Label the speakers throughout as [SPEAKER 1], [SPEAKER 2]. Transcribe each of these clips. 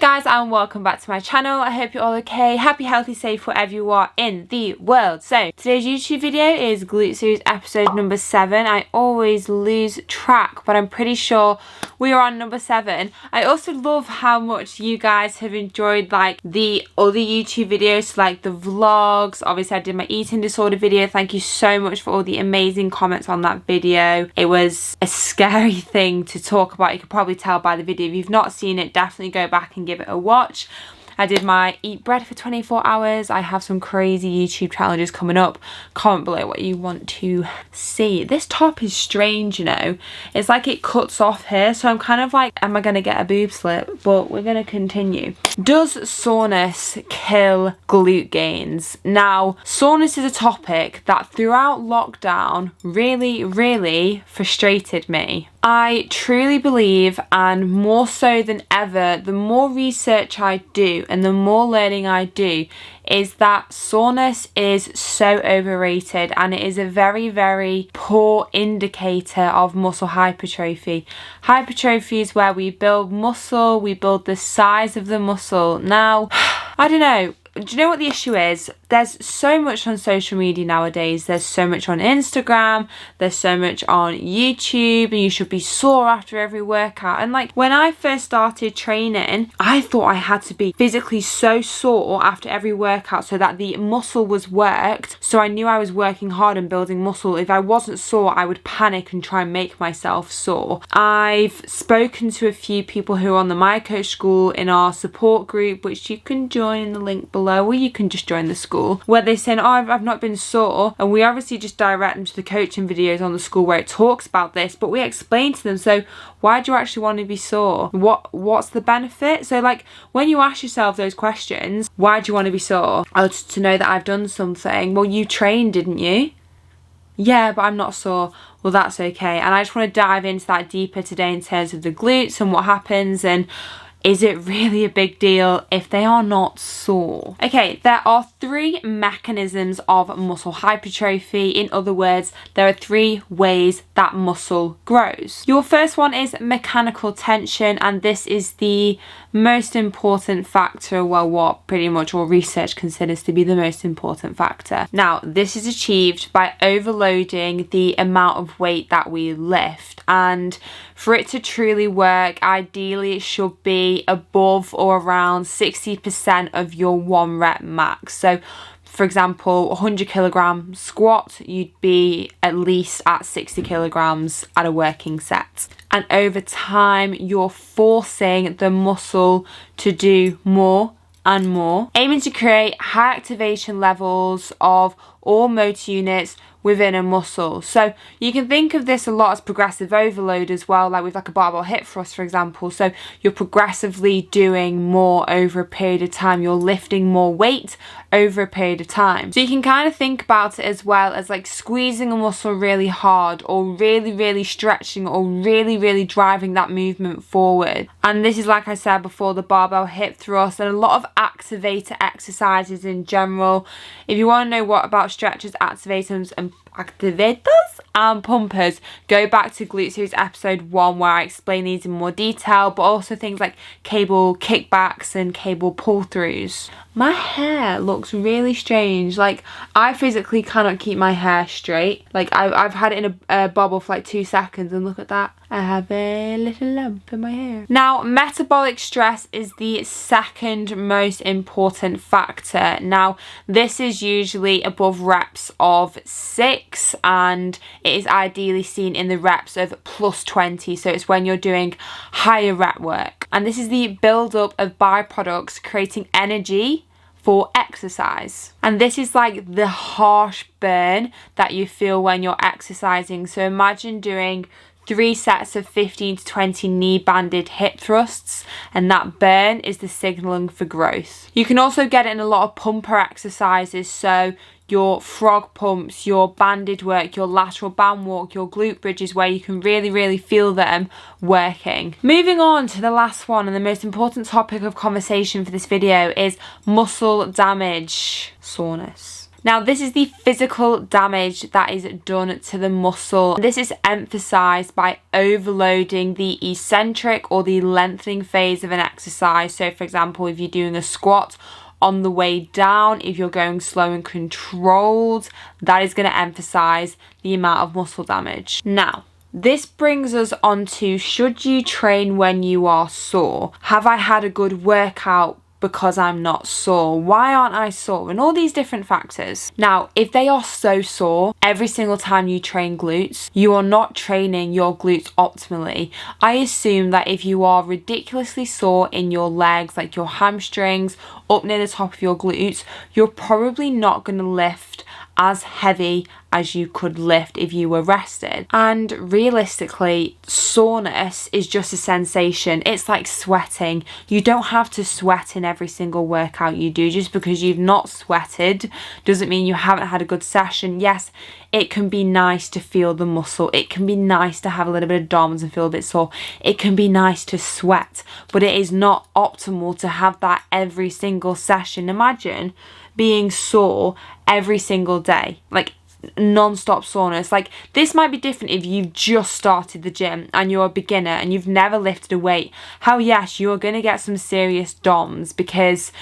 [SPEAKER 1] guys, and welcome back to my channel. I hope you're all okay, happy, healthy, safe wherever you are in the world. So today's YouTube video is Glute series episode number 7. I always lose track, but I'm pretty sure we are on number 7. I also love how much you guys have enjoyed like the other YouTube videos, like the vlogs. Obviously I did my eating disorder video. Thank you so much for all the amazing comments on that video. It was a scary thing to talk about. You could probably tell by the video. If you've not seen it, definitely go back and give it a watch. I did my eat bread for 24 hours. I have some crazy YouTube challenges coming up. Comment below what you want to see. This top is strange, you know. It's like it cuts off here. So I'm kind of like, am I going to get a boob slip? But we're going to continue. Does soreness kill glute gains? Now, soreness is a topic that throughout lockdown really frustrated me. I truly believe, and more so than ever, the more research I do and the more learning I do, is that soreness is so overrated, and it is a very poor indicator of muscle hypertrophy. Hypertrophy is where we build muscle, we build the size of the muscle. Now, I don't know. Do you know what the issue is? There's so much on social media nowadays. There's so much on Instagram. There's so much on YouTube, and you should be sore after every workout. And like when I first started training, I thought I had to be physically so sore after every workout so that the muscle was worked. So I knew I was working hard and building muscle. If I wasn't sore, I would panic and try and make myself sore. I've spoken to a few people who are on the My Coach School in our support group, which you can join in the link below, or you can just join the school, where they're saying, oh, I've not been sore, and we obviously just direct them to the coaching videos on the school where it talks about this, but we explain to them, so why do you actually want to be sore? What's the benefit? So like when you ask yourself those questions, why do you want to be sore? Oh, to know that I've done something. Well, you trained, didn't you? Yeah, but I'm not sore. Well, that's okay. And I just want to dive into that deeper today in terms of the glutes and what happens, and is it really a big deal if they are not sore? Okay, there are 3 mechanisms of muscle hypertrophy. In other words, there are 3 ways that muscle grows. Your first one is mechanical tension, and this is the most important factor, well, what pretty much all research considers to be the most important factor. Now, this is achieved by overloading the amount of weight that we lift, and for it to truly work, ideally it should be above or around 60% of your 1 rep max. So for example, 100 kilogram squat, you'd be at least at 60 kilograms at a working set. And over time, you're forcing the muscle to do more and more, aiming to create high activation levels of all motor units within a muscle. So you can think of this a lot as progressive overload as well, like with like a barbell hip thrust, for example. So you're progressively doing more over a period of time. You're lifting more weight over a period of time. So you can kind of think about it as well as like squeezing a muscle really hard, or really stretching, or really driving that movement forward. And this is, like I said before, the barbell hip thrust and a lot of activator exercises in general. If you want to know what about stretchers, activators and pumpers, go back to Glute series episode 1 where I explain these in more detail, but also things like cable kickbacks and cable pull throughs. My hair looks really strange. Like, I physically cannot keep my hair straight. Like, I've had it in a bobble for like 2 seconds, and look at that. I have a little lump in my hair. Now, metabolic stress is the second most important factor. Now, this is usually above reps of 6, and it is ideally seen in the reps of plus 20. So it's when you're doing higher rep work. And this is the build-up of byproducts creating energy for exercise. And this is like the harsh burn that you feel when you're exercising. So imagine doing 3 sets of 15 to 20 knee banded hip thrusts, and that burn is the signaling for growth. You can also get it in a lot of pumper exercises, so your frog pumps, your banded work, your lateral band walk, your glute bridges, where you can really feel them working. Moving on to the last one and the most important topic of conversation for this video is muscle damage, soreness. Now, this is the physical damage that is done to the muscle. This is emphasized by overloading the eccentric or the lengthening phase of an exercise. So for example, if you're doing a squat, on the way down, if you're going slow and controlled, that is going to emphasize the amount of muscle damage. Now, this brings us on to, should you train when you are sore? Have I had a good workout because I'm not sore? Why aren't I sore? And all these different factors. Now, if they are so sore every single time you train glutes, you are not training your glutes optimally. I assume that if you are ridiculously sore in your legs, like your hamstrings, up near the top of your glutes, you're probably not going to lift as heavy as you could lift if you were rested. And realistically, soreness is just a sensation. It's like sweating. You don't have to sweat in every single workout you do. Just because you've not sweated doesn't mean you haven't had a good session. Yes, it can be nice to feel the muscle. It can be nice to have a little bit of DOMS and feel a bit sore. It can be nice to sweat, but it is not optimal to have that every single session. Imagine being sore every single day, like non-stop soreness. Like, this might be different if you've just started the gym and you're a beginner and you've never lifted a weight. How yes, you're going to get some serious DOMS because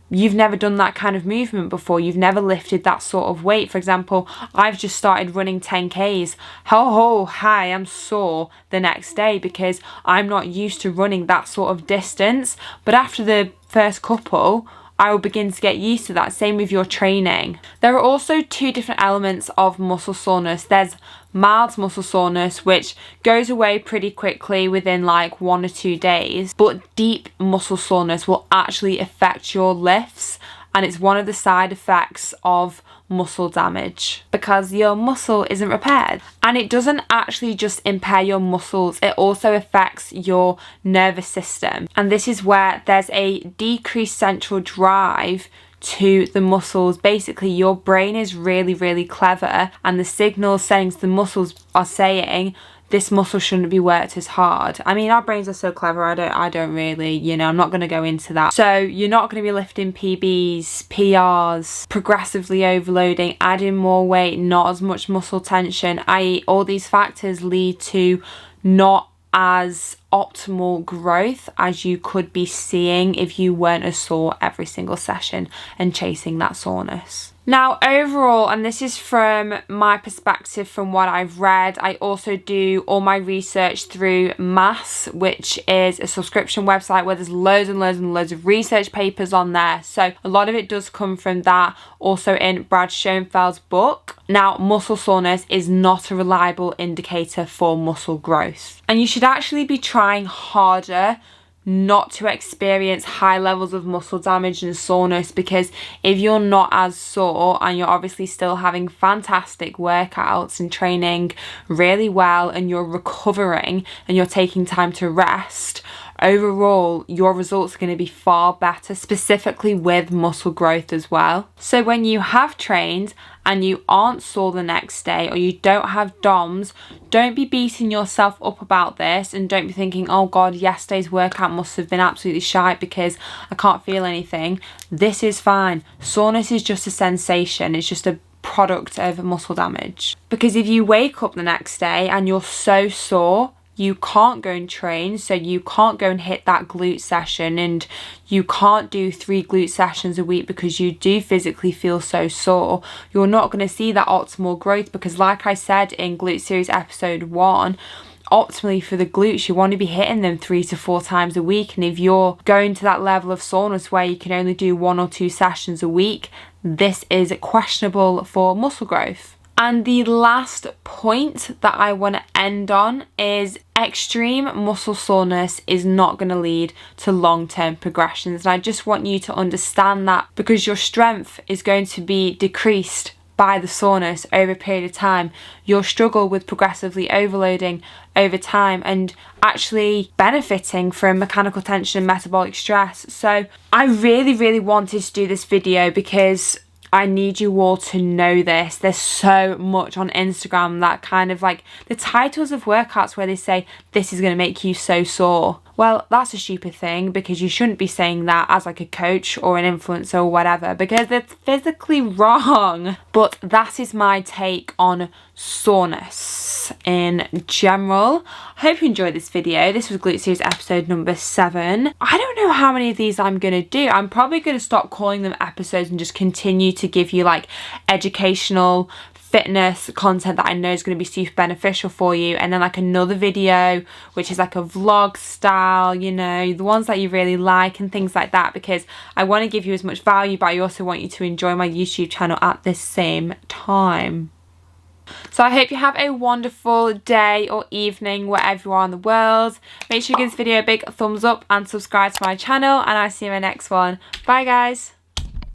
[SPEAKER 1] you've never done that kind of movement before. You've never lifted that sort of weight. For example, I've just started running 10Ks. Hi, I'm sore the next day because I'm not used to running that sort of distance. But after the first couple, I will begin to get used to that. Same with your training. There are also two different elements of muscle soreness. There's mild muscle soreness, which goes away pretty quickly within like 1 or 2 days. But deep muscle soreness will actually affect your lifts, and it's one of the side effects of muscle damage because your muscle isn't repaired. And it doesn't actually just impair your muscles, it also affects your nervous system. And this is where there's a decreased central drive to the muscles. Basically, your brain is really clever, and the signals sending to the muscles are saying this muscle shouldn't be worked as hard. I mean, our brains are so clever, I don't really, you know, I'm not going to go into that. So you're not going to be lifting PBs, PRs, progressively overloading, adding more weight, not as much muscle tension, i.e. all these factors lead to not as optimal growth as you could be seeing if you weren't as sore every single session and chasing that soreness. Now, overall, and this is from my perspective from what I've read, I also do all my research through Mass, which is a subscription website where there's loads and loads of research papers on there. So a lot of it does come from that, also in Brad Schoenfeld's book. Now, muscle soreness is not a reliable indicator for muscle growth. And you should actually be trying harder not to experience high levels of muscle damage and soreness, because if you're not as sore and you're obviously still having fantastic workouts and training really well and you're recovering and you're taking time to rest, overall your results are going to be far better, specifically with muscle growth as well. So when you have trained and you aren't sore the next day or you don't have DOMS, don't be beating yourself up about this, and don't be thinking, oh god, yesterday's workout must have been absolutely shite because I can't feel anything. This is fine. Soreness is just a sensation. It's just a product of muscle damage. Because if you wake up the next day and you're so sore, you can't go and train, so you can't go and hit that glute session, and you can't do 3 glute sessions a week because you do physically feel so sore. You're not going to see that optimal growth, because like I said in Glute Series episode 1, optimally for the glutes you want to be hitting them 3 to 4 times a week. And if you're going to that level of soreness where you can only do 1 or 2 sessions a week, this is questionable for muscle growth. And the last point that I want to end on is extreme muscle soreness is not going to lead to long-term progressions. And I just want you to understand that, because your strength is going to be decreased by the soreness over a period of time. You'll struggle with progressively overloading over time and actually benefiting from mechanical tension and metabolic stress. So I really wanted to do this video because I need you all to know this. There's so much on Instagram that kind of like the titles of workouts where they say this is going to make you so sore. Well, that's a stupid thing, because you shouldn't be saying that as like a coach or an influencer or whatever, because it's physically wrong. But that is my take on soreness in general. I hope you enjoyed this video. This was Glute Series episode number 7. I don't know how many of these I'm gonna do. I'm probably gonna stop calling them episodes and just continue to give you like educational fitness content that I know is going to be super beneficial for you, and then like another video which is like a vlog style, you know, the ones that you really like and things like that, because I want to give you as much value, but I also want you to enjoy my YouTube channel at the same time. So I hope you have a wonderful day or evening wherever you are in the world. Make sure you give this video a big thumbs up and subscribe to my channel, and I'll see you in my next one. Bye guys.